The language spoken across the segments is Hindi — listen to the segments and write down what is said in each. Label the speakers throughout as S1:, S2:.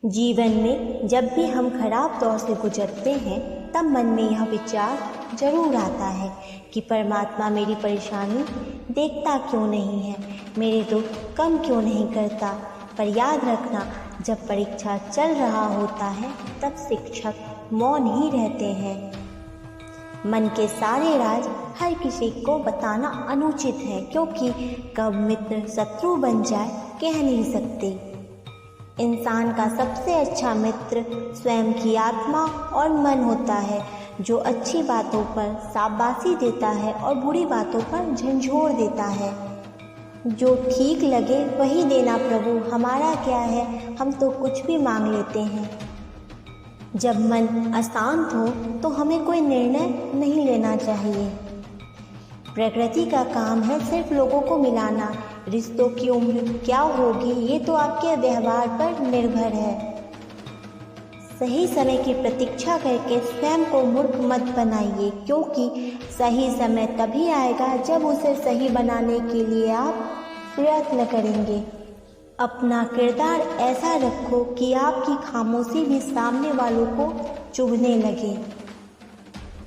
S1: जीवन में जब भी हम खराब दौर से गुजरते हैं तब मन में यह विचार जरूर आता है कि परमात्मा मेरी परेशानी देखता क्यों नहीं है, मेरे दुख कम क्यों नहीं करता। पर याद रखना, जब परीक्षा चल रहा होता है तब शिक्षक मौन ही रहते हैं। मन के सारे राज हर किसी को बताना अनुचित है, क्योंकि कब मित्र शत्रु बन जाए कह नहीं सकते। इंसान का सबसे अच्छा मित्र स्वयं की आत्मा और मन होता है, जो अच्छी बातों पर शाबाशी देता है और बुरी बातों पर झंझोर देता है। जो ठीक लगे वही देना प्रभु, हमारा क्या है, हम तो कुछ भी मांग लेते हैं। जब मन अशांत हो तो हमें कोई निर्णय नहीं लेना चाहिए। प्रकृति का काम है सिर्फ लोगों को मिलाना, रिश्तों की उम्र क्या होगी ये तो आपके व्यवहार पर निर्भर है। सही समय की प्रतीक्षा करके स्वयं को मूर्ख मत बनाइए, क्योंकि सही समय तभी आएगा जब उसे सही बनाने के लिए आप प्रयत्न करेंगे। अपना किरदार ऐसा रखो कि आपकी खामोशी भी सामने वालों को चुभने लगे।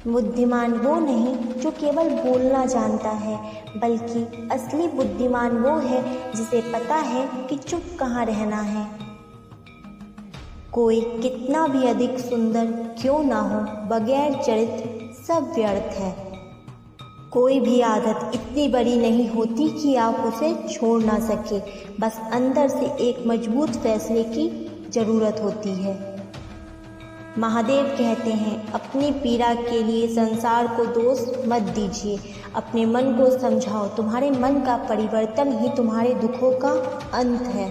S1: बुद्धिमान वो नहीं जो केवल बोलना जानता है, बल्कि असली बुद्धिमान वो है जिसे पता है कि चुप कहाँ रहना है। कोई कितना भी अधिक सुंदर क्यों ना हो, बगैर चरित्र सब व्यर्थ है। कोई भी आदत इतनी बड़ी नहीं होती कि आप उसे छोड़ ना सके, बस अंदर से एक मजबूत फैसले की ज़रूरत होती है। महादेव कहते हैं, अपनी पीड़ा के लिए संसार को दोष मत दीजिए, अपने मन को समझाओ, तुम्हारे मन का परिवर्तन ही तुम्हारे दुखों का अंत है।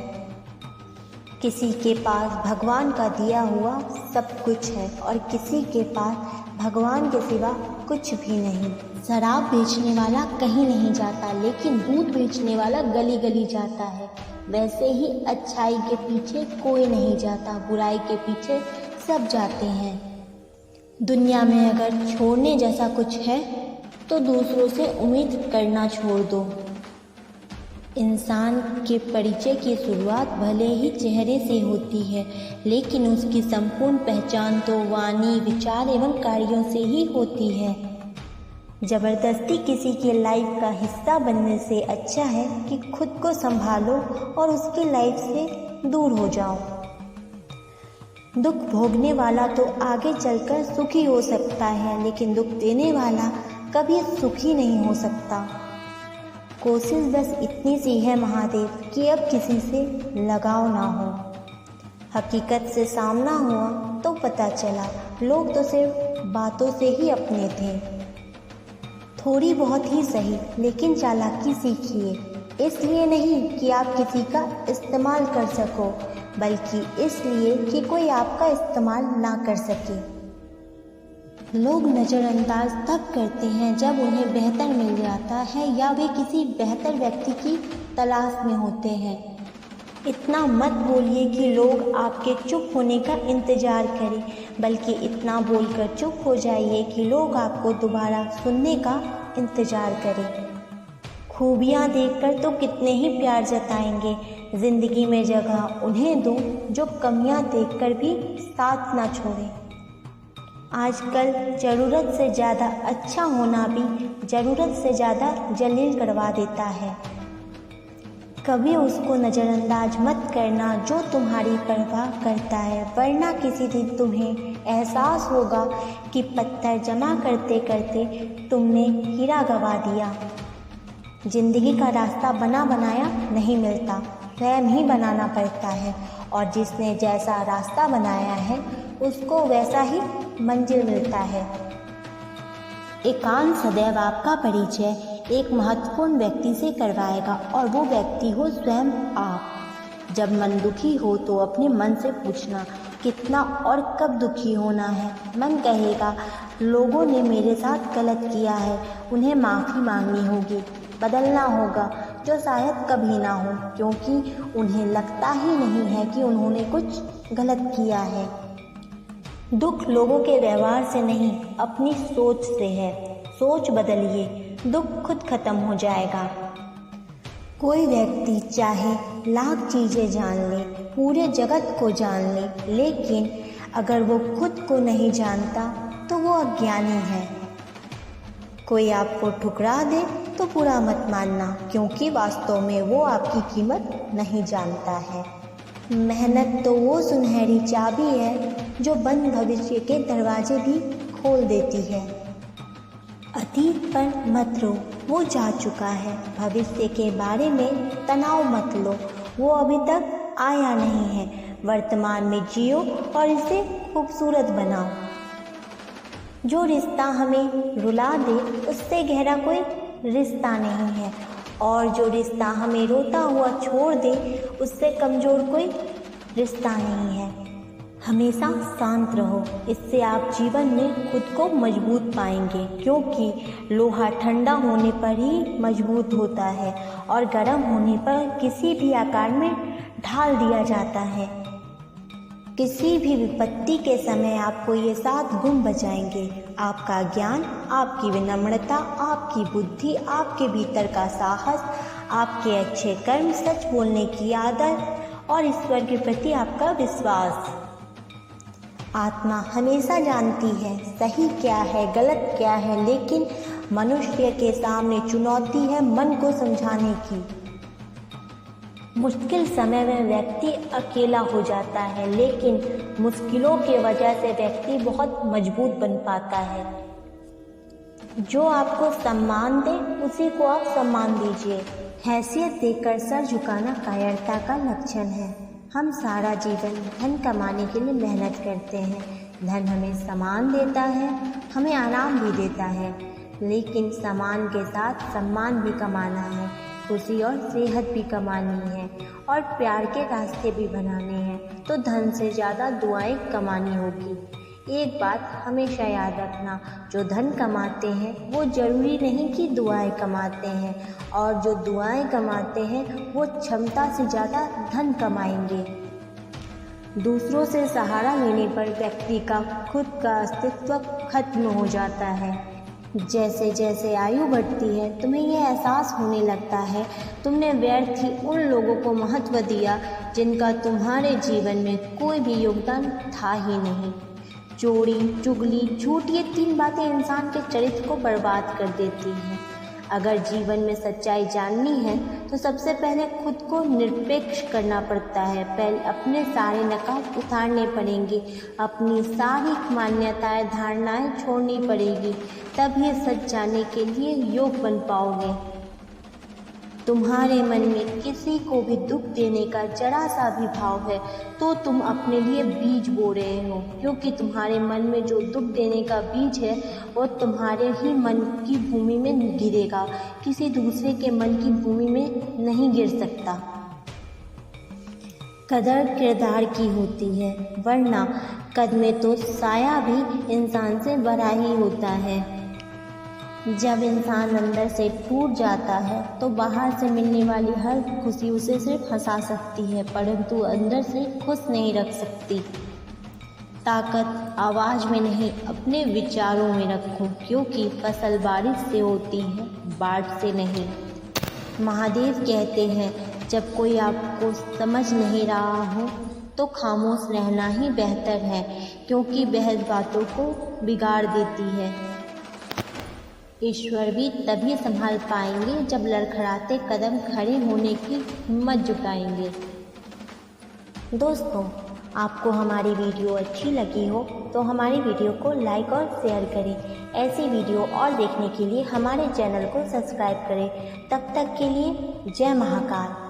S1: किसी के पास भगवान का दिया हुआ सब कुछ है और किसी के पास भगवान के सिवा कुछ भी नहीं। शराब बेचने वाला कहीं नहीं जाता, लेकिन दूध बेचने वाला गली गली जाता है। वैसे ही अच्छाई के पीछे कोई नहीं जाता, बुराई के पीछे सब जाते हैं। दुनिया में अगर छोड़ने जैसा कुछ है तो दूसरों से उम्मीद करना छोड़ दो। इंसान के परिचय की शुरुआत भले ही चेहरे से होती है, लेकिन उसकी संपूर्ण पहचान तो वाणी, विचार एवं कार्यों से ही होती है। जबरदस्ती किसी की लाइफ का हिस्सा बनने से अच्छा है कि खुद को संभालो और उसकी लाइफ से दूर हो जाओ। दुख भोगने वाला तो आगे चलकर सुखी हो सकता है, लेकिन दुख देने वाला कभी सुखी नहीं हो सकता। कोशिश बस इतनी सी है महादेव कि अब किसी से लगाव ना हो। हकीकत से सामना हुआ तो पता चला लोग तो सिर्फ बातों से ही अपने थे। थोड़ी बहुत ही सही, लेकिन चालाकी सीखिए, इसलिए नहीं कि आप किसी का इस्तेमाल कर सको, बल्कि इसलिए कि कोई आपका इस्तेमाल ना कर सके। लोग नज़रअंदाज तब करते हैं जब उन्हें बेहतर मिल जाता है या वे किसी बेहतर व्यक्ति की तलाश में होते हैं। इतना मत बोलिए कि लोग आपके चुप होने का इंतज़ार करें, बल्कि इतना बोलकर चुप हो जाइए कि लोग आपको दोबारा सुनने का इंतज़ार करें। खूबियाँ देखकर तो कितने ही प्यार जताएंगे, ज़िंदगी में जगह उन्हें दो जो कमियाँ देखकर भी साथ ना छोड़ें। आजकल ज़रूरत से ज़्यादा अच्छा होना भी ज़रूरत से ज़्यादा जलील करवा देता है। कभी उसको नज़रअंदाज मत करना जो तुम्हारी परवाह करता है, वरना किसी दिन तुम्हें एहसास होगा कि पत्थर जमा करते करते तुमने हीरा गंवा दिया। जिंदगी का रास्ता बना बनाया नहीं मिलता, स्वयं ही बनाना पड़ता है, और जिसने जैसा रास्ता बनाया है उसको वैसा ही मंजिल मिलता है। एकांत सदैव आपका परिचय एक महत्वपूर्ण व्यक्ति से करवाएगा, और वो व्यक्ति हो स्वयं आप। जब मन दुखी हो तो अपने मन से पूछना कितना और कब दुखी होना है। मन कहेगा लोगों ने मेरे साथ गलत किया है, उन्हें माफ़ी मांगनी होगी, बदलना होगा, जो शायद कभी ना हो, क्योंकि उन्हें लगता ही नहीं है कि उन्होंने कुछ गलत किया है। दुख लोगों के व्यवहार से नहीं, अपनी सोच से है। सोच बदलिए, दुख खुद खत्म हो जाएगा। कोई व्यक्ति चाहे लाख चीज़ें जान ले, पूरे जगत को जान ले, लेकिन अगर वो खुद को नहीं जानता तो वो अज्ञानी है। कोई आपको ठुकरा दे तो बुरा मत मानना, क्योंकि वास्तव में वो आपकी कीमत नहीं जानता है। मेहनत तो वो सुनहरी चाबी है जो बंद भविष्य के दरवाजे भी खोल देती है। अतीत पर मत रो, वो जा चुका है। भविष्य के बारे में तनाव मत लो, वो अभी तक आया नहीं है। वर्तमान में जियो और इसे खूबसूरत बनाओ। जो रिश्ता हमें रुला दे उससे गहरा कोई रिश्ता नहीं है, और जो रिश्ता हमें रोता हुआ छोड़ दे उससे कमज़ोर कोई रिश्ता नहीं है। हमेशा शांत रहो, इससे आप जीवन में खुद को मजबूत पाएंगे, क्योंकि लोहा ठंडा होने पर ही मजबूत होता है और गर्म होने पर किसी भी आकार में ढाल दिया जाता है। किसी भी विपत्ति के समय आपको ये 7 गुण बचाएंगे: आपका ज्ञान, आपकी विनम्रता, आपकी बुद्धि, आपके भीतर का साहस, आपके अच्छे कर्म, सच बोलने की आदत और ईश्वर के प्रति आपका विश्वास। आत्मा हमेशा जानती है सही क्या है, गलत क्या है, लेकिन मनुष्य के सामने चुनौती है मन को समझाने की। मुश्किल समय में व्यक्ति अकेला हो जाता है, लेकिन मुश्किलों की वजह से व्यक्ति बहुत मजबूत बन पाता है। जो आपको सम्मान दे उसी को आप सम्मान दीजिए। हैसियत देकर सर झुकाना कायरता का लक्षण है। हम सारा जीवन धन कमाने के लिए मेहनत करते हैं। धन हमें सम्मान देता है, हमें आराम भी देता है, लेकिन सम्मान के साथ सम्मान भी कमाना है, खुशी और सेहत भी कमानी है, और प्यार के रास्ते भी बनाने हैं। तो धन से ज़्यादा दुआएं कमानी होगी। एक बात हमेशा याद रखना, जो धन कमाते हैं वो ज़रूरी नहीं कि दुआएं कमाते हैं, और जो दुआएं कमाते हैं वो क्षमता से ज़्यादा धन कमाएंगे। दूसरों से सहारा लेने पर व्यक्ति का खुद का अस्तित्व खत्म हो जाता है। जैसे जैसे आयु बढ़ती है तुम्हें यह एहसास होने लगता है तुमने व्यर्थ ही उन लोगों को महत्व दिया जिनका तुम्हारे जीवन में कोई भी योगदान था ही नहीं। चोरी, चुगली, झूठ, ये 3 बातें इंसान के चरित्र को बर्बाद कर देती हैं। अगर जीवन में सच्चाई जाननी है तो सबसे पहले खुद को निरपेक्ष करना पड़ता है। पहले अपने सारे नकाब उतारने पड़ेंगे, अपनी सारी मान्यताएं, धारणाएं छोड़नी पड़ेगी, तब ये सच जानने के लिए योग्य बन पाओगे। तुम्हारे मन में किसी को भी दुख देने का जरा सा भी भाव है तो तुम अपने लिए बीज बो रहे हो, क्योंकि तुम्हारे मन में जो दुख देने का बीज है वो तुम्हारे ही मन की भूमि में गिरेगा, किसी दूसरे के मन की भूमि में नहीं गिर सकता। कदर किरदार की होती है, वरना कद में तो साया भी इंसान से बड़ा ही होता है। जब इंसान अंदर से टूट जाता है तो बाहर से मिलने वाली हर खुशी उसे सिर्फ हंसा सकती है, परंतु अंदर से खुश नहीं रख सकती। ताकत आवाज़ में नहीं, अपने विचारों में रखो, क्योंकि फसल बारिश से होती है, बाढ़ से नहीं। महादेव कहते हैं, जब कोई आपको समझ नहीं रहा हो तो खामोश रहना ही बेहतर है, क्योंकि बहस बातों को बिगाड़ देती है। ईश्वर भी तभी संभाल पाएंगे जब लड़खड़ाते कदम खड़े होने की हिम्मत जुटाएंगे। दोस्तों, आपको हमारी वीडियो अच्छी लगी हो तो हमारी वीडियो को लाइक और शेयर करें। ऐसी वीडियो और देखने के लिए हमारे चैनल को सब्सक्राइब करें। तब तक के लिए जय महाकाल।